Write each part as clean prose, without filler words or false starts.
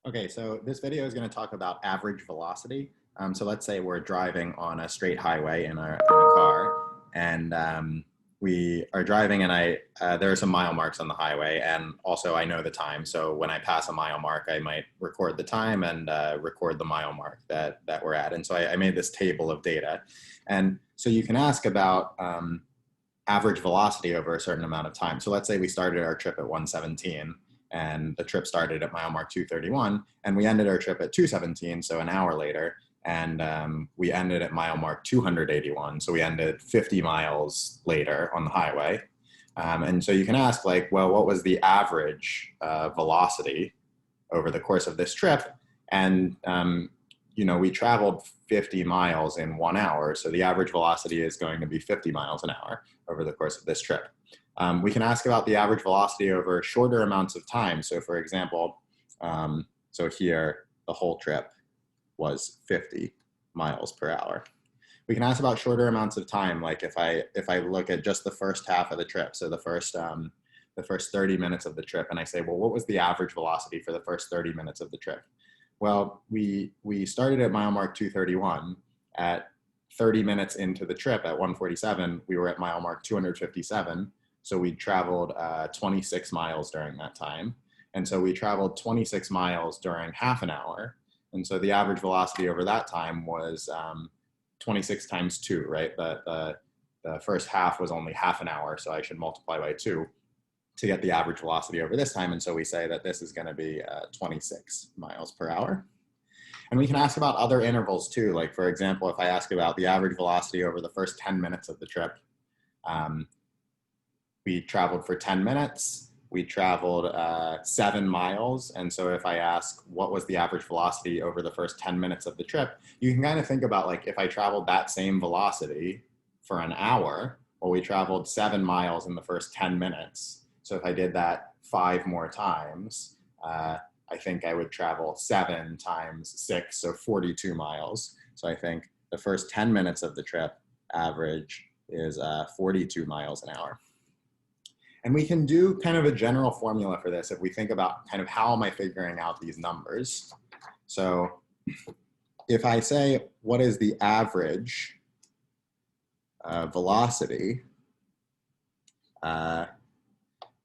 Okay, so this video is going to talk about average velocity. So let's say we're driving on a straight highway in a car, and we are driving, and there are some mile marks on the highway, and also I know the time. So when I pass a mile mark, I might record the time and record the mile mark that we're at. And so I made this table of data, and so you can ask about average velocity over a certain amount of time. So let's say we started our trip at 117. And the trip started at mile mark 231, and we ended our trip at 217, so an hour later, and we ended at mile mark 281, so we ended 50 miles later on the highway. And so you can ask, like, well, what was the average velocity over the course of this trip? And we traveled 50 miles in 1 hour, so the average velocity is going to be 50 miles an hour over the course of this trip. We can ask about the average velocity over shorter amounts of time. So for example, so here the whole trip was 50 miles per hour. We can ask about shorter amounts of time, like if I look at just the first half of the trip, so the first 30 minutes of the trip, and I say, well, what was the average velocity for the first 30 minutes of the trip? Well, we started at mile mark 231. At 30 minutes into the trip at 147, we were at mile mark 257. So we traveled 26 miles during that time. And so we traveled 26 miles during half an hour. And so the average velocity over that time was 26 times 2, right? The first half was only half an hour, so I should multiply by 2 to get the average velocity over this time. And so we say that this is going to be 26 miles per hour. And we can ask about other intervals too. Like, for example, if I ask about the average velocity over the first 10 minutes of the trip, we traveled for 10 minutes, we traveled 7 miles. And so if I ask what was the average velocity over the first 10 minutes of the trip, you can kind of think about, like, if I traveled that same velocity for an hour, well, we traveled 7 miles in the first 10 minutes. So if I did that 5 more times, I think I would travel 7 times 6, so 42 miles. So I think the first 10 minutes of the trip average is 42 miles an hour. And we can do kind of a general formula for this if we think about kind of how am I figuring out these numbers. So if I say, what is the average velocity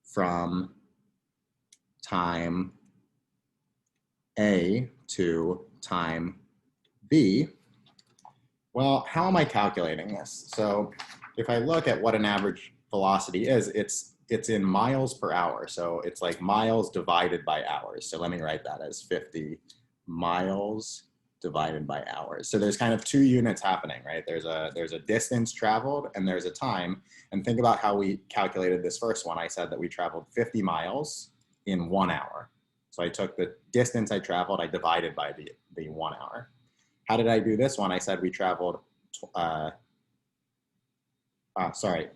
from time A to time B, well, how am I calculating this? So if I look at what an average velocity is, it's in miles per hour. So it's like miles divided by hours. So let me write that as 50 miles divided by hours. So there's kind of 2 units happening, right? There's a distance traveled and there's a time. And think about how we calculated this first one. I said that we traveled 50 miles in 1 hour. So I took the distance I traveled, I divided by the 1 hour. How did I do this one? I said we traveled,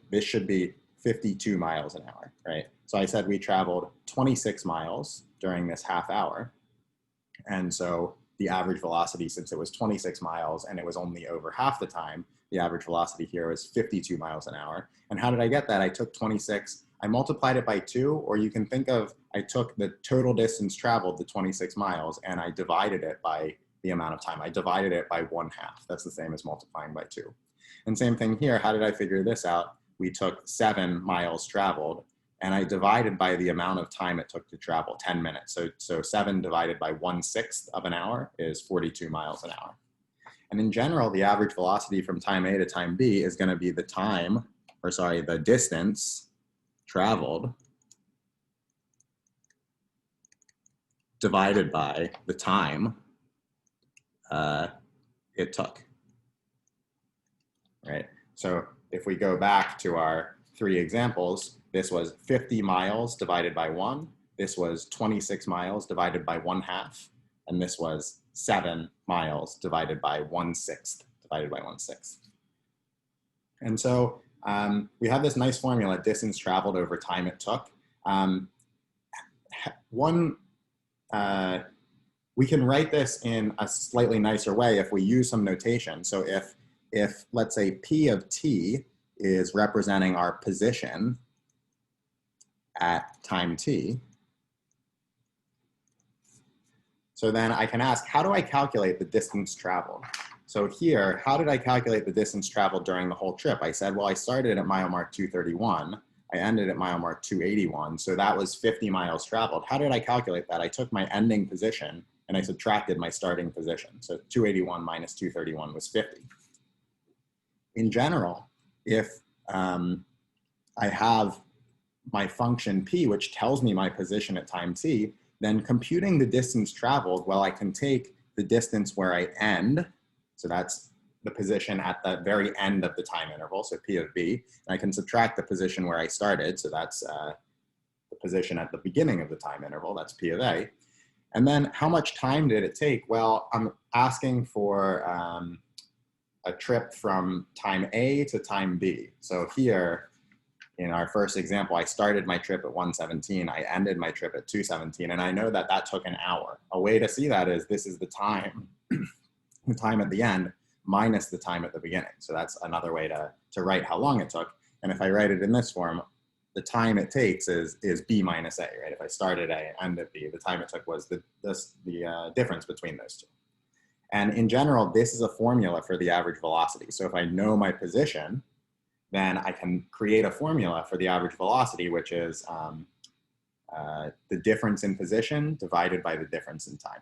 this should be 52 miles an hour, right? So I said we traveled 26 miles during this half hour. And so the average velocity, since it was 26 miles and it was only over half the time, the average velocity here was 52 miles an hour. And how did I get that? I took 26, I multiplied it by 2, or you can think of, I took the total distance traveled, the 26 miles, and I divided it by the amount of time. I divided it by 1/2. That's the same as multiplying by 2. And same thing here, how did I figure this out? We took 7 miles traveled, and I divided by the amount of time it took to travel, 10 minutes. So 7 divided by 1/6 of an hour is 42 miles an hour. And in general, the average velocity from time A to time B is going to be the distance traveled divided by the time it took, right? So if we go back to our 3 examples, this was 50 miles divided by 1, this was 26 miles divided by 1/2, and this was 7 miles divided by 1/6 divided by 1/6. And so we have this nice formula, distance traveled over time it took. We can write this in a slightly nicer way if we use some notation. So if let's say P of t is representing our position at time t, So then I can ask, how do I calculate the distance traveled? So here, how did I calculate the distance traveled during the whole trip? I said, well, I started at mile mark 231. I ended at mile mark 281. So that was 50 miles traveled. How did I calculate that? I took my ending position and I subtracted my starting position. So 281 minus 231 was 50. In general, if I have my function p, which tells me my position at time t, then computing the distance traveled, well, I can take the distance where I end, so that's the position at the very end of the time interval, so p of b, and I can subtract the position where I started, so that's the position at the beginning of the time interval, that's p of a. And then how much time did it take? Well, I'm asking for a trip from time A to time B. So here, in our first example, I started my trip at 1:17, I ended my trip at 2:17, and I know that that took an hour. A way to see that is this is the time, the time at the end minus the time at the beginning. So that's another way to write how long it took. And if I write it in this form, the time it takes is b minus a, right? If I started a and ended b, the time it took was the difference between those two. And in general, this is a formula for the average velocity. So if I know my position, then I can create a formula for the average velocity, which is the difference in position divided by the difference in time.